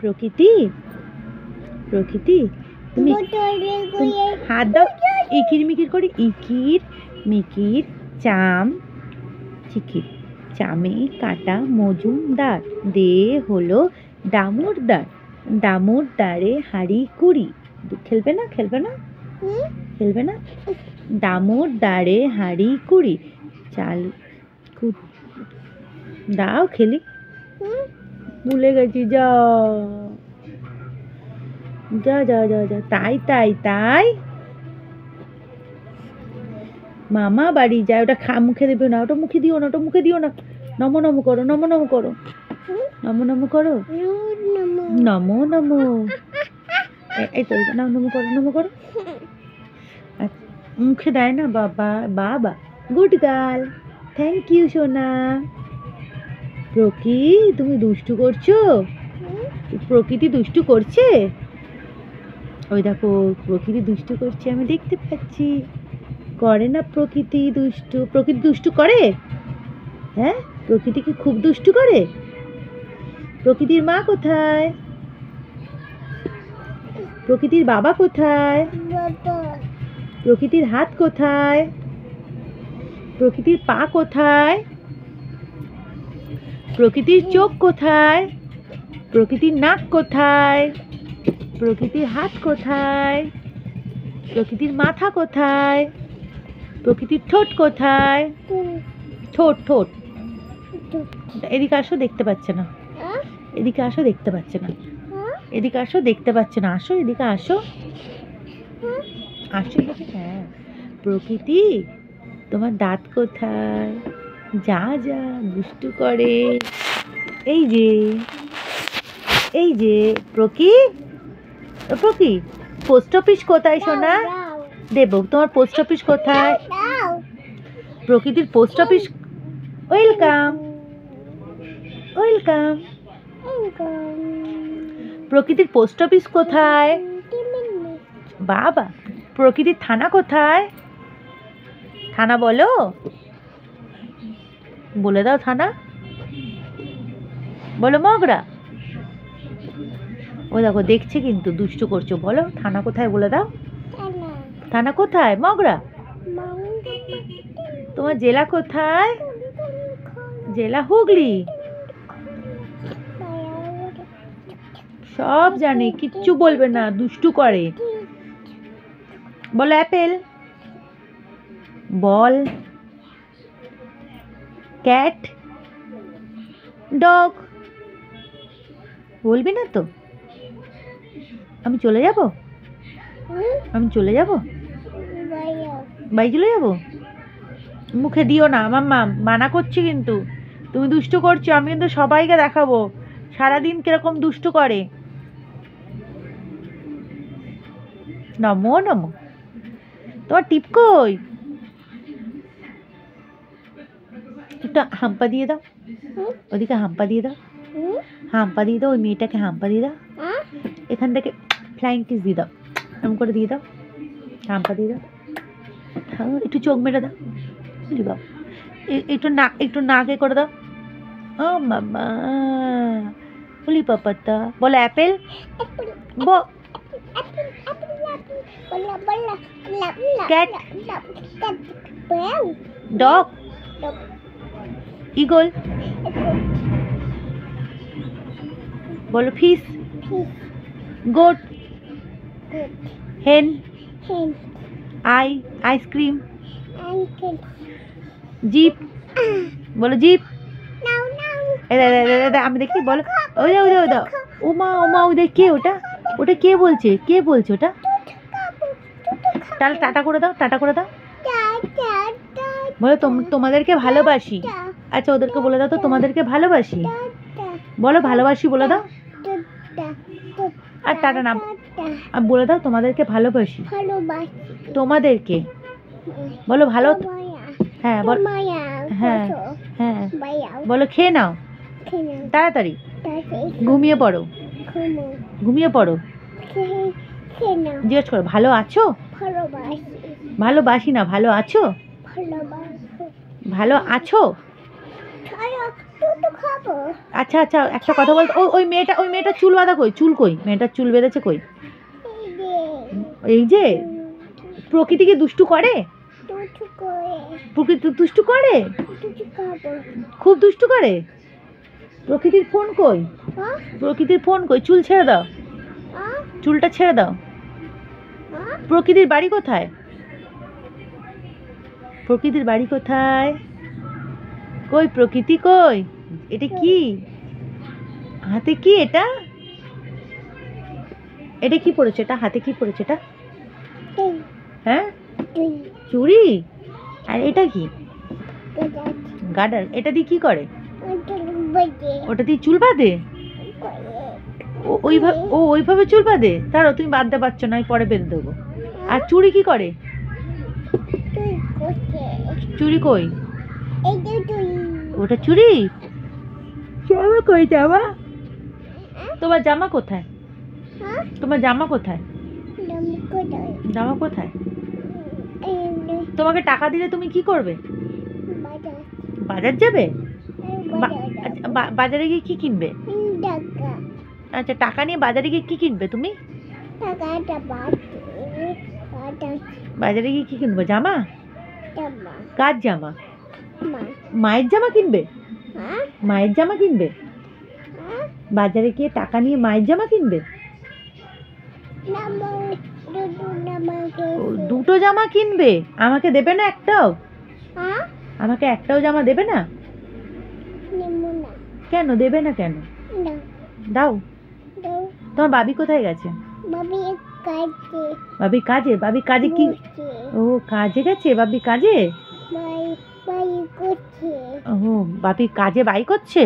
প্রকৃতি প্রকৃতি তুমি হাত দাও, ইকির মিকির করি, ইকির মিকির চাম চিকির, চামে কাটা মজুমদার, দে হলো দামোদর, দামোদরে হাড়ি কুড়ি। খেলবে না খেলবে না খেলবে না? দামোদরে হাড়ি কুড়ি, চাল দাও খেলি। ভুলে গেছি, যা যা যা যা যা। তাই তাই তাই মামা বাড়ি যায়। ওটা মুখে দেবে না, ওটা মুখে দিও না, ওটা মুখে দিও না। নমো নমো করো, নমো নমো করো, নমো নমো করো, নমো নমো। এই তো নমো নমো করো, নমো করো। মুখে দেয় না বাবা। বাবা গুড গার্ল, থ্যাংক ইউ সোনা। প্রকৃতি তুমি দুষ্টু করছো? প্রকৃতি দুষ্টু করছে? ওই দেখো প্রকৃতি দুষ্টু করছে, আমি দেখতে পাচ্ছি। করে না প্রকৃতি দুষ্টু? প্রকৃতি দুষ্টু করে? হ্যাঁ, প্রকৃতি কি খুব দুষ্টু করে? প্রকৃতির মা কোথায়? প্রকৃতির বাবা কোথায়? প্রকৃতির হাত কোথায়? প্রকৃতির পা কোথায়? প্রকৃতির চোখ কোথায়? প্রকৃতির নাক কোথায়? প্রকৃতির হাত কোথায়? প্রকৃতির মাথা কোথায়? প্রকৃতির ঠোঁট কোথায়? ঠোঁট ঠোঁট। এদিকে আসো, দেখতে পাচ্ছে না। এদিকে আসো, দেখতে পাচ্ছে না। এদিকে আসো, দেখতে পাচ্ছে না। আসো এদিকে আসো, আসো এদিকে। হ্যাঁ, প্রকৃতি তোমার দাঁত কোথায়? যা যা দুষ্টু করে। এই যে এই যে প্রকৃতি পোস্ট অফিস কোথায় সোনা? দেব, তোমার পোস্ট অফিস কোথায়? প্রকৃতির পোস্ট অফিস। Welcome welcome. প্রকৃতির পোস্ট অফিস কোথায়? বাবা, প্রকৃতির থানা কোথায়? থানা বলো, বলে দাও থানা বলো। মগরা। ও দেখো দেখছে কিন্তু দুষ্টু করছো। বলো থানা কোথায়, বলে দাও। থানা কোথায়? মগরা। তোমার জেলা কোথায়? জেলা হুগলি। সব জানে, কিচ্ছু বলবে না, দুষ্টু করে। বলো অ্যাপেল। বল ক্যাট ডগ। বলবি না তো? আমি চলে যাব, আমি চলে যাব, বাড়ি চলে যাব। মুখে দিও না, আমার মা মানা করছি কিন্তু। তুমি দুষ্টু করছো, আমি কিন্তু সবাইকে দেখাবো সারাদিন কিরকম দুষ্টু করে। নমো নমো। তোমার টিপ কই? একটু হাম্পা দিয়ে দাও, ওদিকে হাম্পা দিয়ে দাও, হাম্পা দিয়ে দাও। ওই মেয়েটাকে হাম্পা দিয়ে দাও, এখান থেকে ফ্লাইং কিস দিয়ে দাও, এমন করে দিয়ে দাও, হাম্পা দিয়ে দাও। একটু চোখ মেরে দাও, বাবা একটু নাকে করে দাও। ও মামা বলি পাপাটা। বলো অ্যাপেল। Cat dog eagle. বলো ফিশ। গোট হেন আইসক্রিম। জিপ। বলো জিপ। আমি দেখি, বলো ওই দাও ওই দাও। ওমা ওমা ওদের কে? ওটা ওটা কে বলছে? কে বলছে ওটা? তাহলে টাটা করে দাও, টাটা করে দাও। বলো তোমাদেরকে ভালোবাসি। আচ্ছা ওদেরকে বলে দাও তো তোমাদেরকে ভালোবাসি। বলো ভালোবাসি বলে দাও। আর টাটা না বলে দাও, তোমাদেরকে ভালোবাসি। তোমাদেরকে বলো ভালো। হ্যাঁ বল। হ্যাঁ হ্যাঁ বলো খেয়ে নাও তাড়াতাড়ি, ঘুমিয়ে পড়ো, ঘুমিয়ে পড়ো। জিজ্ঞেস করো ভালো আছো? ভালোবাসি না, ভালো আছো? ভালো আছো? আচ্ছা আচ্ছা, একটা কথা বলতো, ওই মেয়েটার চুল বাঁধা কই? চুল কই? মেয়েটার চুল বেঁধেছে কই? এই যে প্রকৃতি কি দুষ্টু করে? প্রকৃতি দুষ্টু করে, খুব দুষ্টু করে। প্রকৃতির ফোন কই? প্রকৃতির ফোন কই? চুল ছেড়ে দাও, চুলটা ছেড়ে দাও। প্রকৃতির বাড়ি কোথায়? প্রকৃতির বাড়ি কোথায়? কই প্রকৃতি কই? এটা কি হাতে? কি এটা? এটা কি পড়েছে? এটা হাতে কি পড়েছে? এটা হ্যাঁ চুড়ি। আর এটা কি? গার্ডার। এটা দিয়ে কি করে? ওটা দিয়ে চুল বাঁধে? ওইভাবে চুল বাঁধে? তারও তুমি বাঁধতে পারছো না, আমি পরে বেঁধে দেবো। আর চুড়ি কি করে? চুড়ি কই? ওটা চুড়ি। জামা কই? জামা? তোমার জামা কোথায়? তোমার জামা কোথায়? জামা কোথায়? তোমাকে টাকা দিলে তুমি কি করবে? বাজার যাবে? বাজারে গিয়ে কি কিনবে? আচ্ছা, টাকা নিয়ে বাজারে গিয়ে কি কিনবে তুমি? বাজারে গিয়ে কি কিনবে? জামা? কার জামা? মায়ের জামা কিনবে? মায়ের জামা কিনবে? বাজারে গিয়ে টাকা নিয়ে মায়ের জামা কিনবে? দুটো জামা কিনবে? আমাকে দেবে না একটাও? আমাকে একটাও জামা দেবে না? কেন দেবে না? কেন? দাও। তোমার বাবি কোথায় গেছে? বাবি কাজে। বাবি কাজে কি? ও কাজে গেছে বাবি, কাজে। ও বাবি কাজে বাই করছে।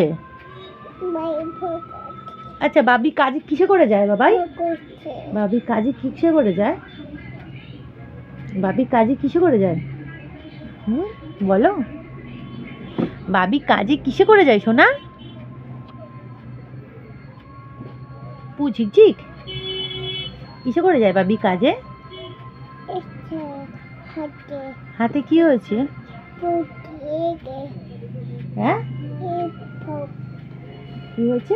আচ্ছা, বাবি কাজে কিসে করে যায় বাবাই? বাবি কাজে কিসে করে যায়? বাবি কাজে কিসে করে যায়? বলো, বাবি কাজে কিসে করে যায় সোনা? ঝিকঝিক কিসে করে যায় বাবি কাজে? হাতে কি হয়েছে? হ্যাঁ কি হয়েছে?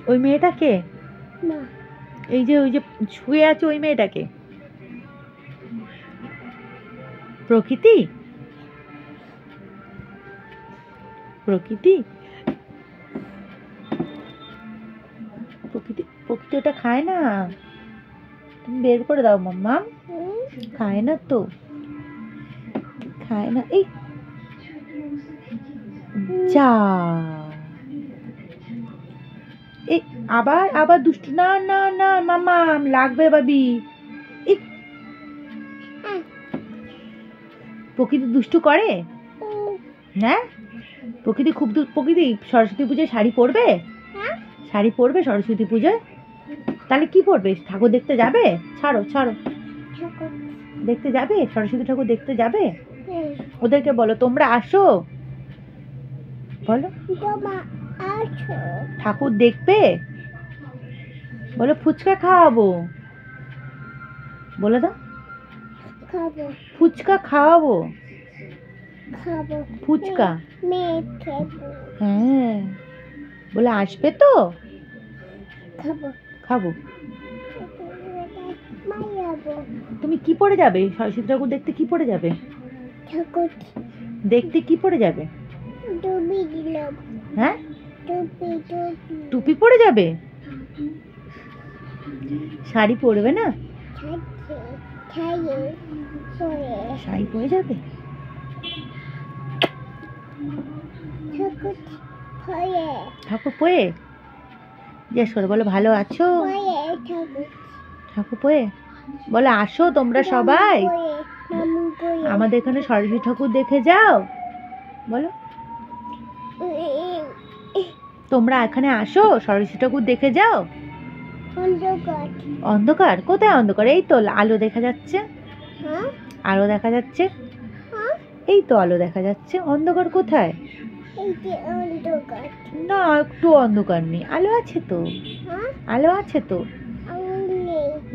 ওই মেয়েটাকে? এই যে ওই যে শুয়ে আছে ওই মেয়েটাকে? প্রকৃতি? প্রকৃতি? প্রকৃতি? প্রকৃতি ওটা খায় না, তুমি বের করে দাও মাম্মা। খায় না তো, খায় না। এই যা, এই আবার আবার দুষ্টু। না না না মাম্মা, লাগবে বাবি। প্রকৃতি দুষ্টু করে? হ্যাঁ প্রকৃতি খুব প্রকৃতি সরস্বতী পুজোয় শাড়ি পরবে? শাড়ি পরবে সরস্বতী পুজোয়? তাহলে কি পরবে? ঠাকুর দেখতে যাবে? ছাড়ো ছাড়ো, দেখতে যাবে? সরস্বতী ঠাকুর দেখতে যাবে? ওদেরকে বলো তোমরা আসো, বলো ঠাকুর দেখবে। বলো ফুচকা খাওয়াবো, বলে দাও। ফুচকা খাওয়াবো, ফুচকা। হ্যাঁ বলে আসবে তো? খাবো। তুমি কি পরে যাবে সরস্বতী ঠাকুর দেখতে? কি পরে যাবে দেখতে? কি পরে যাবে? হ্যাঁ টুপি পরে যাবে? শাড়ি পরবে না? শাড়ি পরে যাবে? ঠাকুর পয়ে জিজ্ঞেস করে বলো ভালো আছো? ঠাকুর পয়ে বলে আসো তোমরা সবাই আমাদের এখানে সরস্বতী ঠাকুর দেখে যাও। বলো তোমরা এখানে আসো সরস্বতী ঠাকুর দেখে যাও। অন্ধকার? কোথায় অন্ধকার? এই তো আলো দেখা যাচ্ছে, আলো দেখা যাচ্ছে, এই তো আলো দেখা যাচ্ছে। অন্ধকার কোথায়? না একটু অন্ধকার নেই, আলো আছে তো। আলো আছে তো।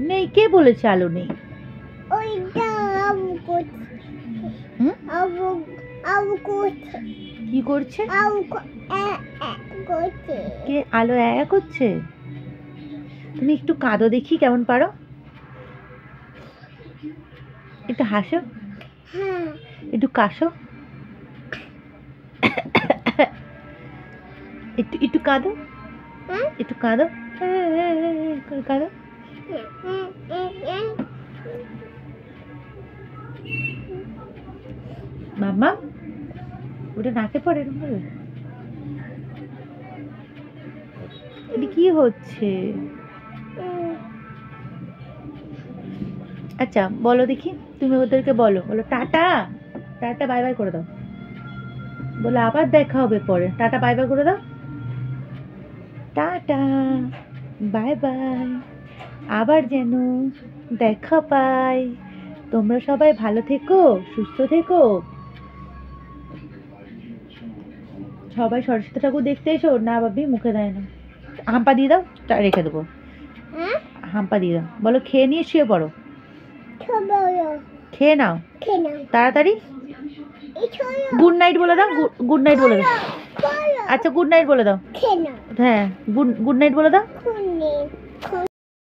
নেই? কে বলেছে আলো নেই? কি করছে? কে আলো করছে? তুমি একটু কাঁদো দেখি কেমন পারো। একটু হাসো, একটু কাশো, একটু একটু কাঁদো, একটু কাঁদো, কাঁদো। মাম্মা ওটা নাকে পড়ে এরকম ভাবে? এটা কি হচ্ছে? আচ্ছা বলো দেখি, তুমি ওদেরকে বলো, বলো টাটা, টাটা বাই বাই করে দাও, বলো আবার দেখা হবে পরে, টাটা বাই বাই করে দাও, টাটা বাই বাই, আবার যেন দেখা পাই। তোমরা সবাই ভালো থেকো, সুস্থ থেকো। সবাই সরস্বতী ঠাকুর দেখতে এসো। না ভাবি মুখে দেয় না। হাম্পা দিয়ে দাও, রেখে দেবো। হাম্পা দিয়ে দাও, বলো খেয়ে নিয়ে শুয়ে পড়ো। খেয়ে নাও তাড়াতাড়ি। গুড নাইট বলে দাও, গুড নাইট বলে দাও। আচ্ছা গুড নাইট বলে দাও। হ্যাঁ গুড নাইট বলে দাও।